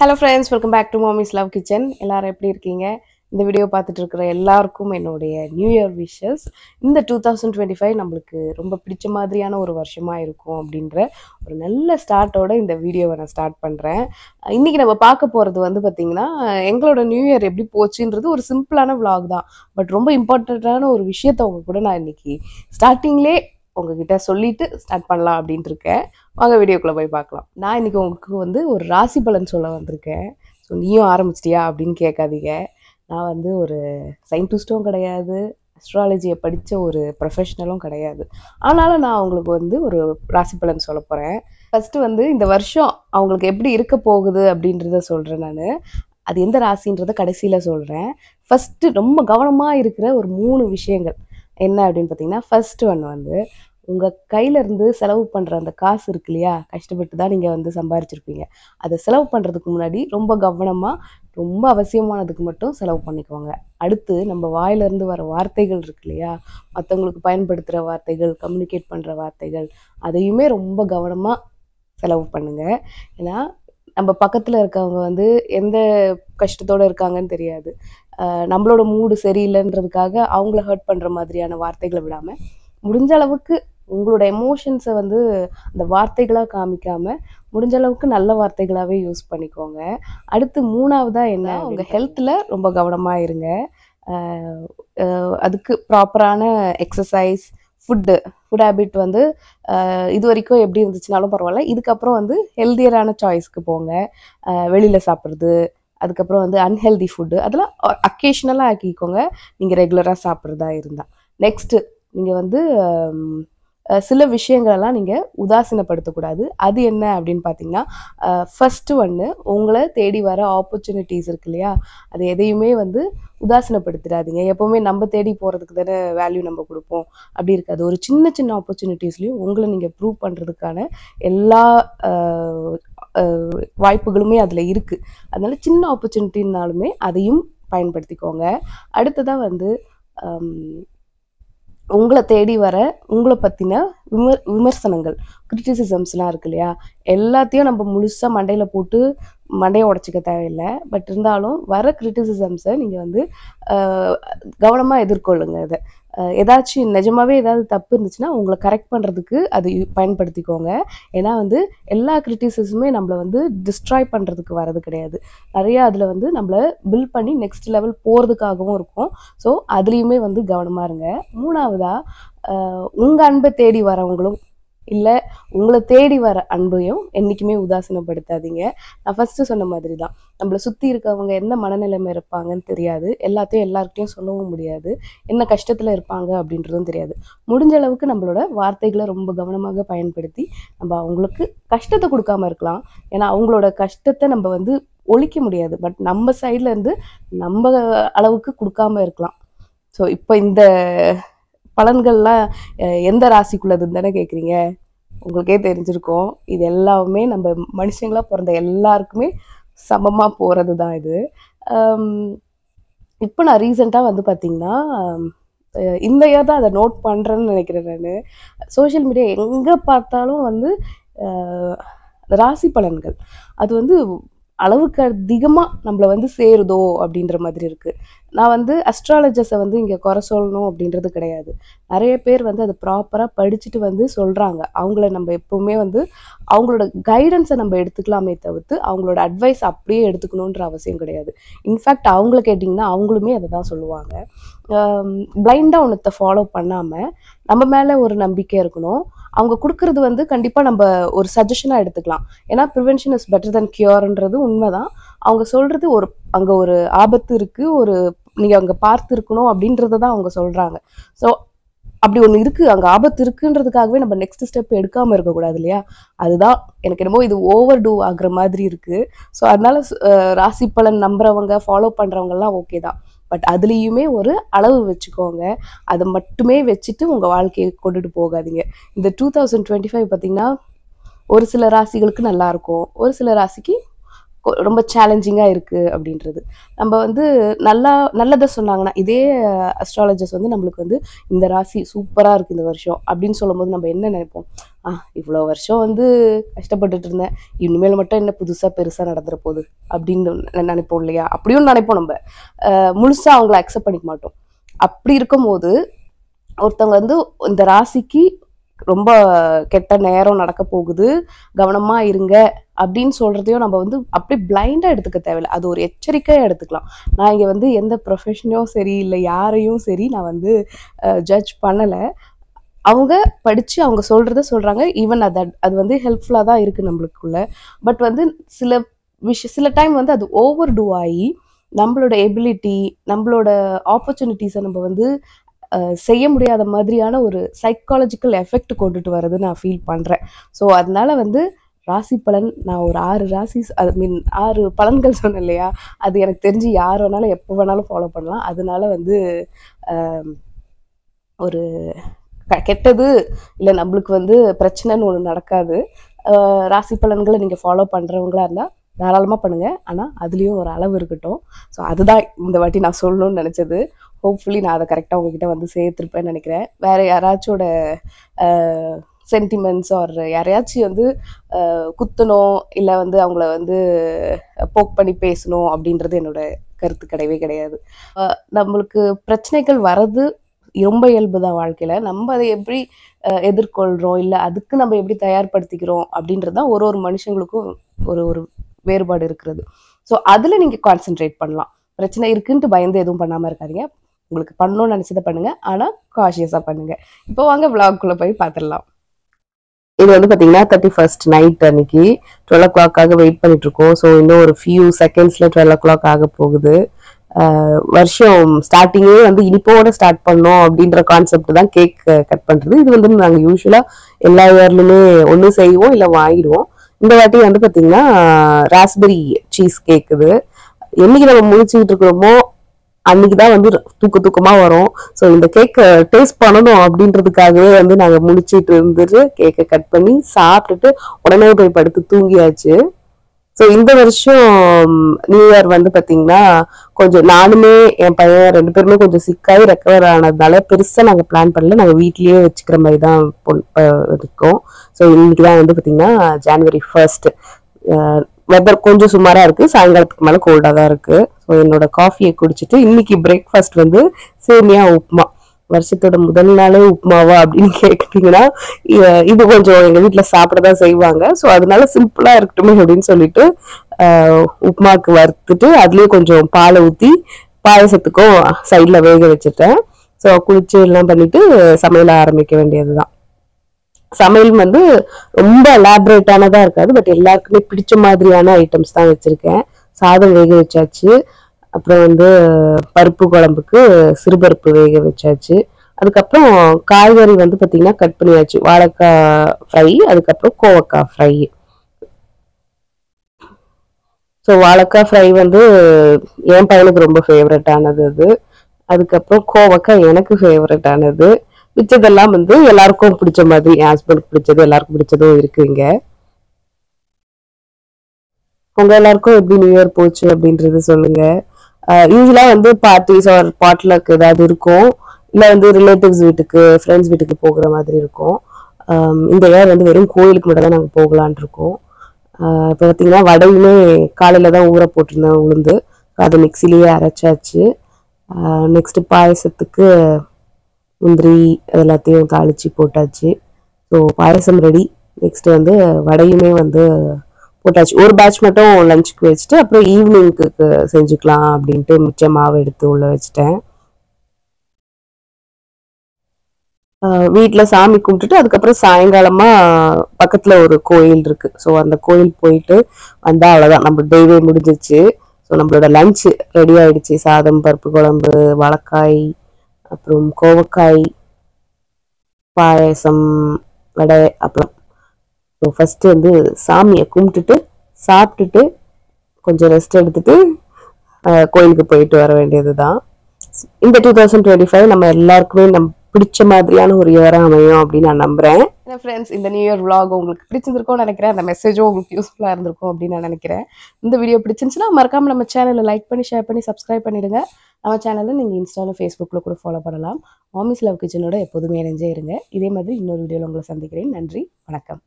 Hello friends, welcome back to Mommy's Love Kitchen. எல்லாரும் எப்படி இருக்கீங்க? இந்த வீடியோ பார்த்துட்டு இருக்கிற எல்லாருக்கும் என்னுடைய நியூ இயர் விஷஸ். இந்த 2025 நம்மளுக்கு ரொம்ப பிடிச்ச மாதிரியான ஒரு வருஷமா இருக்கும் அப்படின்ற ஒரு நல்ல ஸ்டார்ட்டோட இந்த வீடியோவை நான் ஸ்டார்ட் பண்ணுறேன். இன்னைக்கு நம்ம பார்க்க போகிறது வந்து பார்த்திங்கன்னா, எங்களோட நியூ இயர் எப்படி போச்சுன்றது ஒரு சிம்பிளான vlog தான். பட் ரொம்ப இம்பார்ட்டண்ட்டான ஒரு விஷயத்த உங்க கூட நான் இன்னைக்கு ஸ்டார்டிங்லே உங்ககிட்ட சொல்லிட்டு ஸ்டார்ட் பண்ணலாம் அப்படின்ட்டு இருக்கேன். வாங்க வீடியோக்குள்ளே போய் பார்க்கலாம். நான் இன்றைக்கி உங்களுக்கு வந்து ஒரு ராசி பலன் சொல்ல வந்திருக்கேன். ஸோ நீயும் ஆரம்பிச்சிட்டியா அப்படின்னு கேட்காதீங்க. நான் வந்து ஒரு சயின்டிஸ்ட்டும் கிடையாது, அஸ்ட்ராலஜியை படித்த ஒரு ப்ரொஃபஷ்னலும் கிடையாது. ஆனாலும் நான் அவங்களுக்கு வந்து ஒரு ராசி பலன் சொல்ல போகிறேன். ஃபஸ்ட்டு வந்து இந்த வருஷம் அவங்களுக்கு எப்படி இருக்க போகுது அப்படின்றத சொல்கிறேன் நான். அது எந்த ராசின்றத கடைசியில் சொல்கிறேன். ஃபஸ்ட்டு ரொம்ப கவனமாக இருக்கிற ஒரு 3 விஷயங்கள் என்ன அப்படின்னு பார்த்தீங்கன்னா, ஃபர்ஸ்ட் ஒன் வந்து உங்கள் கையிலேருந்து செலவு பண்ணுற அந்த காசு இருக்கு இல்லையா, கஷ்டப்பட்டு தான் நீங்கள் வந்து சம்பாரிச்சிருப்பீங்க. அதை செலவு பண்ணுறதுக்கு முன்னாடி ரொம்ப கவனமாக, ரொம்ப அவசியமானதுக்கு மட்டும் செலவு பண்ணிக்கோங்க. அடுத்து நம்ம வாயிலிருந்து வர வார்த்தைகள் இருக்கு இல்லையா, மற்றவங்களுக்கு பயன்படுத்துகிற வார்த்தைகள், கம்யூனிகேட் பண்ணுற வார்த்தைகள், அதையுமே ரொம்ப கவனமாக செலவு பண்ணுங்கள். ஏன்னா நம்ம பக்கத்தில் இருக்கவங்க வந்து எந்த கஷ்டத்தோடு இருக்காங்கன்னு தெரியாது. நம்மளோட மூடு சரியில்லைன்றதுக்காக அவங்கள ஹர்ட் பண்ணுற மாதிரியான வார்த்தைகளை விடாமல், முடிஞ்ச அளவுக்கு உங்களோட எமோஷன்ஸை வந்து அந்த வார்த்தைகளாக காமிக்காமல், முடிஞ்ச அளவுக்கு நல்ல வார்த்தைகளாகவே யூஸ் பண்ணிக்கோங்க. அடுத்து 3வதாக என்ன, உங்கள் ஹெல்த்தில் ரொம்ப கவனமாக இருங்க. அதுக்கு ப்ராப்பரான எக்ஸசைஸ், ஃபுட் ஹேபிட் வந்து இது வரைக்கும் எப்படி இருந்துச்சுனாலும் பரவாயில்ல, இதுக்கப்புறம் வந்து ஹெல்தியரான சாய்ஸ்க்கு போங்க. வெளியில் சாப்பிட்றது, அதுக்கப்புறம் வந்து அன்ஹெல்தி ஃபுட்டு, அதெல்லாம் அக்கேஷ்னலாக ஆக்கிக்கோங்க நீங்கள் ரெகுலராக சாப்பிட்றதா இருந்தால். நெக்ஸ்ட்டு நீங்கள் வந்து சில விஷயங்களெல்லாம் நீங்கள் உதாசீனப்படுத்தக்கூடாது. அது என்ன அப்படின்னு பார்த்தீங்கன்னா, ஃபஸ்ட்டு ஒன்று, உங்களை தேடி வர ஆப்பர்ச்சுனிட்டிஸ் இருக்கு இல்லையா, அது எதையுமே வந்து உதாசீனப்படுத்திடாதீங்க. எப்போவுமே நம்ம தேடி போகிறதுக்கு தானே வேல்யூ நம்ம கொடுப்போம், அப்படி இருக்காது. ஒரு சின்ன சின்ன ஆப்பர்ச்சுனிட்டிஸ்லையும் உங்களை நீங்கள் ப்ரூவ் பண்ணுறதுக்கான எல்லா வாய்ப்புகளுமே அதில் இருக்குது. அதனால சின்ன ஆப்பர்ச்சுனிட்டினாலுமே அதையும் பயன்படுத்திக்கோங்க. அடுத்ததாக வந்து உங்களை தேடி வர உங்களை பற்றின விமர்சனங்கள், கிரிட்டிசிசம்ஸ்லாம் இருக்கு இல்லையா, எல்லாத்தையும் நம்ம முழுசாக மண்டையில் போட்டு மண்டையை உடச்சிக்க தேவையில்லை. பட் இருந்தாலும் வர கிரிட்டிசிசம்ஸை நீங்கள் வந்து கவனமாக எதிர்கொள்ளுங்க. அதை ஏதாச்சும் நிஜமாவே ஏதாவது தப்பு இருந்துச்சுன்னா உங்களை கரெக்ட் பண்ணுறதுக்கு அது பயன்படுத்திக்கோங்க. ஏன்னா வந்து எல்லா கிரிட்டிசிசமே நம்மளை வந்து டிஸ்ட்ராய் பண்ணுறதுக்கு வர்றது கிடையாது. நிறையா அதில் வந்து நம்மளை பில்ட் பண்ணி நெக்ஸ்ட் லெவல் போகிறதுக்காகவும் இருக்கும். ஸோ அதுலேயுமே வந்து கவனமாக இருங்க. 3வதாக உங்கள் அன்பை தேடி வரவங்களும் இல்லை, உங்களை தேடி வர அன்பையும் என்றைக்குமே உதாசீனப்படுத்தாதீங்க. நான் ஃபஸ்ட்டு சொன்ன மாதிரி தான், நம்மளை சுற்றி இருக்கவங்க எந்த மனநிலைமை இருப்பாங்கன்னு தெரியாது, எல்லாத்தையும் எல்லாருக்கிட்டையும் சொல்லவும் முடியாது, என்ன கஷ்டத்தில் இருப்பாங்க அப்படின்றதும் தெரியாது. முடிஞ்ச அளவுக்கு நம்மளோட வார்த்தைகளை ரொம்ப கவனமாக பயன்படுத்தி நம்ம அவங்களுக்கு கஷ்டத்தை கொடுக்காம இருக்கலாம். ஏன்னா அவங்களோட கஷ்டத்தை நம்ம வந்து ஒழிக்க முடியாது, பட் நம்ம சைட்லேருந்து நம்ம அளவுக்கு கொடுக்காம இருக்கலாம். ஸோ இப்போ இந்த பலன்கள்லாம் எந்த ராசிக்குள்ளதுன்னு தானே கேட்குறீங்க, உங்களுக்கே தெரிஞ்சிருக்கும். இது எல்லாமே நம்ம மனுஷங்களாக பிறந்த எல்லாருக்குமே சமமாக போகிறது தான் இது. இப்போ நான் ரீசெண்டாக வந்து பார்த்திங்கன்னா, இந்த இயர் தான் அதை நோட் பண்ணுறேன்னு நினைக்கிறேன். நான் சோஷியல் மீடியா எங்கே பார்த்தாலும் வந்து ராசி பலன்கள் அது வந்து அளவுக்கு அதிகமாக நம்மளை வந்து சேருதோ அப்படின்ற மாதிரி இருக்குது. நான் வந்து அஸ்ட்ராலஜர்ஸை வந்து இங்கே குறை சொல்லணும் அப்படின்றது கிடையாது. நிறைய பேர் வந்து அதை ப்ராப்பராக படிச்சுட்டு வந்து சொல்கிறாங்க. அவங்கள நம்ம எப்போவுமே வந்து அவங்களோட கைடன்ஸை நம்ம எடுத்துக்கலாமே தவிர்த்து அவங்களோட அட்வைஸ் அப்படியே எடுத்துக்கணுன்ற அவசியம் கிடையாது. இன்ஃபேக்ட் அவங்கள கேட்டிங்கன்னா அவங்களுமே அதை தான் சொல்லுவாங்க. பிளைண்டாக ஒன்றத்தை ஃபாலோ பண்ணாமல் நம்ம மேலே ஒரு நம்பிக்கை இருக்கணும். அவங்க கொடுக்குறது வந்து கண்டிப்பாக நம்ம ஒரு சஜஷனாக எடுத்துக்கலாம். ஏன்னா ப்ரிவென்ஷன் இஸ் பெட்டர் தென் கியூர்ன்றது உண்மைதான். அவங்க சொல்கிறது அங்கே ஒரு ஆபத்து இருக்குது, நீங்கள் அங்கே பார்த்து இருக்கணும் அப்படின்றத தான் அவங்க சொல்கிறாங்க. ஸோ அப்படி ஒன்று இருக்குது, அங்கே ஆபத்து இருக்குன்றதுக்காகவே நம்ம நெக்ஸ்ட் ஸ்டெப் எடுக்காமல் இருக்கக்கூடாது இல்லையா. அதுதான் எனக்கு என்னமோ இது ஓவர் டூ ஆகுற மாதிரி இருக்குது. ஸோ அதனால ராசி பலன் நம்புறவங்க ஃபாலோ பண்ணுறவங்கலாம் ஓகே தான், பட் அதுலேயுமே ஒரு அளவு வச்சுக்கோங்க. அதை மட்டுமே வச்சுட்டு உங்கள் வாழ்க்கையை கொண்டுட்டு போகாதீங்க. இந்த 2025 பார்த்திங்கன்னா ஒரு சில ராசிகளுக்கு நல்லாயிருக்கும், ஒரு சில ராசிக்கு ரொம்ப சேலஞ்சிங்கா இருக்கு அப்படின்றது. நம்ம வந்து நல்லதை சொன்னாங்கன்னா, இதே அஸ்ட்ராலஜர்ஸ் வந்து நம்மளுக்கு வந்து இந்த ராசி சூப்பரா இருக்கு இந்த வருஷம் அப்படின்னு சொல்லும்போது நம்ம என்ன நினைப்போம்? இவ்வளோ வருஷம் வந்து கஷ்டப்பட்டுட்டு இருந்தேன், இனிமேல் மட்டும் என்ன புதுசா பெருசா நடந்துற போகுது அப்படின்னு நினைப்போம் இல்லையா? அப்படியும் நினைப்போம் நம்ம. முழுசா அவங்கள அக்செப்ட் பண்ணிக்க மாட்டோம். அப்படி இருக்கும்போது ஒருத்தவங்க வந்து இந்த ராசிக்கு ரொம்ப கெட்ட நேரம் நடக்க போகுது, கவனமா இருங்க அப்படின்னு சொல்றதையும் நம்ம வந்து அப்படியே பிளைண்டா எடுத்துக்க தேவையில்லை. அது ஒரு எச்சரிக்கையா எடுத்துக்கலாம். நான் இங்க வந்து எந்த ப்ரொஃபஷனையும் சரி இல்லை யாரையும் சரி நான் வந்து ஜட்ஜ் பண்ணல. அவங்க படிச்சு அவங்க சொல்றத சொல்றாங்க. ஈவன் அது வந்து ஹெல்ப்ஃபுல்லா தான் இருக்கு நம்மளுக்குள்ள. பட் வந்து சில டைம் வந்து அது ஓவர் டூ ஆகி நம்மளோட எபிலிட்டி, நம்மளோட ஆப்பர்ச்சுனிட்டிஸை நம்ம வந்து செய்ய முடியாத மாதிரியான ஒரு சைக்காலஜிக்கல் எஃபெக்ட் கொண்டுட்டு வரது நான் ஃபீல் பண்றேன். ஸோ அதனால வந்து ராசி பலன் நான் ஒரு 6 ராசி மீன் 6 பலன்கள் சொன்னேன் இல்லையா? அது எனக்கு தெரிஞ்சு யார் வேணாலும் எப்போ வேணாலும் ஃபாலோ பண்ணலாம். அதனால வந்து ஒரு கெட்டது இல்லை நம்மளுக்கு வந்து பிரச்சனைன்னு ஒன்று நடக்காது. ராசி பலன்களை நீங்கள் ஃபாலோ பண்ணுறவங்களா இருந்தால் தாராளமாக பண்ணுங்க. ஆனால் அதுலேயும் ஒரு அளவு இருக்கட்டும். ஸோ அதுதான் இந்த வாட்டி நான் சொல்லணும்னு நினச்சது. ஹோப்ஃபுல்லி நான் அதை கரெக்டாக உங்ககிட்ட வந்து சேர்த்துருப்பேன்னு நினைக்கிறேன். வேறு யாராச்சோட சென்டிமெண்ட்ஸ் ஆர் யாரையாச்சும் வந்து குத்தணும் இல்லை வந்து அவங்கள வந்து போக் பண்ணி பேசணும் அப்படின்றது என்னோட கருத்து கிடையவே கிடையாது. நம்மளுக்கு பிரச்சனைகள் வர்றது ரொம்ப இயல்பு தான் வாழ்க்கையில். நம்ம அதை எப்படி எதிர்கொள்கிறோம் இல்லை அதுக்கு நம்ம எப்படி தயார்படுத்திக்கிறோம் அப்படின்றது தான் ஒரு மனுஷங்களுக்கும் ஒரு வேறுபாடு இருக்கிறது. ஸோ அதில் நீங்கள் கான்சென்ட்ரேட் பண்ணலாம். பிரச்சனை இருக்குன்ட்டு பயந்து எதுவும் பண்ணாமல் இருக்காதீங்க. உங்களுக்கு பண்ணணும்னு நினச்சதை பண்ணுங்க, ஆனால் காஷியஸாக பண்ணுங்க. இப்போ வாங்க விளாக்குள்ளே போய் பார்த்துடலாம். இது வந்து பார்த்தீங்கன்னா 31st நைட் அன்னைக்கு 12 o'clock வெயிட் பண்ணிட்டு இருக்கோம். ஸோ இன்னும் ஒரு ஃபியூ செகண்ட்ஸில் 12 o'clock ஆக போகுது. வருஷம் ஸ்டார்டிங்கே வந்து இனிப்போட ஸ்டார்ட் பண்ணோம் அப்படின்ற கான்செப்ட் தான் கேக் கட் பண்ணுறது. இது வந்து நாங்கள் யூஸ்வலாக எல்லா இயர்லையுமே ஒன்று செய்வோம் இல்லை வாங்கிடுவோம். இந்த வாட்டி வந்து பார்த்தீங்கன்னா ராஸ்பெரி சீஸ் கேக். இது என்னைக்கு நம்ம முடிச்சுக்கிட்டு இருக்கிறோமோ அன்னைக்குதான் வந்து தூக்கமா வரும். ஸோ இந்த கேக்கை டேஸ்ட் பண்ணணும் அப்படின்றதுக்காகவே வந்து நாங்க முடிச்சுட்டு இருந்துட்டு கேக்கை கட் பண்ணி சாப்பிட்டுட்டு உடனே போய் படுத்து தூங்கியாச்சு. ஸோ இந்த வருஷம் நியூ இயர் வந்து பாத்தீங்கன்னா கொஞ்சம் நானுமே என் பையன் 2 பேருமே கொஞ்சம் சிக்காய் ரெக்கவர் ஆனதுனால பெருசா நாங்க பிளான் பண்ணல. நாங்க வீட்லயே வச்சுக்கிற மாதிரி தான் இருக்கோம். ஸோ இன்னைக்குதான் வந்து பாத்தீங்கன்னா January 1st. வெதர் கொஞ்சம் சுமாரா இருக்கு, சாயங்காலத்துக்கு மேல கோல்டா தான் இருக்கு. ஸோ என்னோட காஃபியை குடிச்சிட்டு இன்னைக்கு பிரேக்ஃபாஸ்ட் வந்து சேமியா உப்புமா. வருஷத்தோட முதல் நாளே உப்புமாவா அப்படின்னு கேட்டீங்கன்னா இது கொஞ்சம் எங்க வீட்டுல சாப்பிடதான் செய்வாங்க. ஸோ அதனால சிம்பிளா இருக்கட்டுமே அப்படின்னு சொல்லிட்டு உப்புமாவுக்கு வறுத்துட்டு அதுலயே கொஞ்சம் பாலை ஊத்தி பாயசத்துக்கும் சைட்ல வேக வச்சுட்டேன். ஸோ குளிச்சு எல்லாம் பண்ணிட்டு சமையல ஆரம்பிக்க வேண்டியதுதான். சமையல் வந்து ரொம்ப எலாபரேட்டானதா இருக்காது, பட் எல்லாருக்குமே பிடிச்ச மாதிரியான ஐட்டம்ஸ் தான் வச்சிருக்கேன். சாதம் வேக வச்சாச்சு, அப்புறம் வந்து பருப்பு குழம்புக்கு சிறுபருப்பு வேக வச்சாச்சு. அதுக்கப்புறம் காய்கறி வந்து பாத்தீங்கன்னா கட் பண்ணியாச்சு. வாழைக்காய் ஃப்ரை, அதுக்கப்புறம் கோவக்காய் ஃப்ரை. ஸோ வாழைக்காய் ஃப்ரை வந்து என் பையனுக்கு ரொம்ப ஃபேவரட் ஆனது அது. அதுக்கப்புறம் கோவக்காய் எனக்கு ஃபேவரட் ஆனது. மிச்சதெல்லாம் வந்து எல்லாருக்கும் பிடிச்ச மாதிரி, என் ஹஸ்பண்டுக்கு பிடிச்சது எல்லாருக்கும் பிடிச்சதும் இருக்குங்க. உங்க எல்லாருக்கும் எப்படி நியூ இயர் போச்சு அப்படின்றது சொல்லுங்க. யூஸ்வலா வந்து பார்ட்டிஸ் ஆர் பாட்லக் ஏதாவது இருக்கும், இல்லை வந்து ரிலேட்டிவ்ஸ் வீட்டுக்கு ஃப்ரெண்ட்ஸ் வீட்டுக்கு போகிற மாதிரி இருக்கும். இந்த இயர் வந்து வெறும் கோயிலுக்கு மட்டும் தான் நாங்கள் போகலான் இருக்கோம். இப்போ பார்த்தீங்கன்னா வடையுமே காலையில தான் ஊற போட்டிருந்தேன் உளுந்து, அதை மிக்சிலேயே அரைச்சாச்சு. நெக்ஸ்ட் பாயசத்துக்கு முந்திரி எல்லாத்தையும் தாளிச்சு போட்டாச்சு. ஸோ பாயசம் ரெடி. நெக்ஸ்ட் வந்து வடையுமே வந்து போட்டாச்சு. ஒரு பேட்ச் மட்டும் லஞ்சுக்கு வச்சுட்டு அப்புறம் ஈவினிங்க்கு செஞ்சுக்கலாம் அப்படின்ட்டு மிச்ச மாவு எடுத்து உள்ள வச்சுட்டேன். வீட்டில் சாமி கும்பிட்டுட்டு அதுக்கப்புறம் சாயங்காலமா பக்கத்துல ஒரு கோயில் இருக்கு. ஸோ அந்த கோயில் போயிட்டு வந்தா அவ்வளோதான், நம்ம டெய்வே முடிஞ்சிச்சு. ஸோ நம்மளோட லஞ்சு ரெடி ஆயிடுச்சு. சாதம், பருப்பு குழம்பு, வாழைக்காய், அப்புறம் கோவக்காய், பாயசம், வடை, அப்புறம் ஸோ ஃபர்ஸ்ட் வந்து சாமியை கும்பிட்டுட்டு சாப்பிட்டுட்டு கொஞ்சம் ரெஸ்ட் எடுத்துட்டு கோயிலுக்கு போயிட்டு வர வேண்டியது தான். இந்த 2025 நம்ம எல்லாருக்குமே பிடிச்ச மாதிரியான ஒரு இயரா அமையும் அப்படின்னு நான் நம்புறேன். ஏன்னா ஃப்ரெண்ட்ஸ், இந்த நியூ இயர் vlog உங்களுக்கு பிடிச்சிருந்திருக்கும்னு நினைக்கிறேன். அந்த மெசேஜும் உங்களுக்கு யூஸ்ஃபுல்லாக இருந்திருக்கும் அப்படின்னு நான் நினைக்கிறேன். இந்த வீடியோ பிடிச்சிருந்துச்சுன்னா மறக்காம நம்ம சேனலை லைக் பண்ணி ஷேர் பண்ணி சப்ஸ்கிரைப் பண்ணிடுங்க. நம்ம சேனலை நீங்கள் இன்ஸ்டாவில் ஃபேஸ்புக்கில் கூட ஃபாலோ பண்ணலாம். மாமிஸ் லவ் கிச்சனோட எப்போதுமே இணைஞ்சே இருங்க. இதே மாதிரி இன்னொரு வீடியோவில் உங்களை சந்திக்கிறேன். நன்றி, வணக்கம்.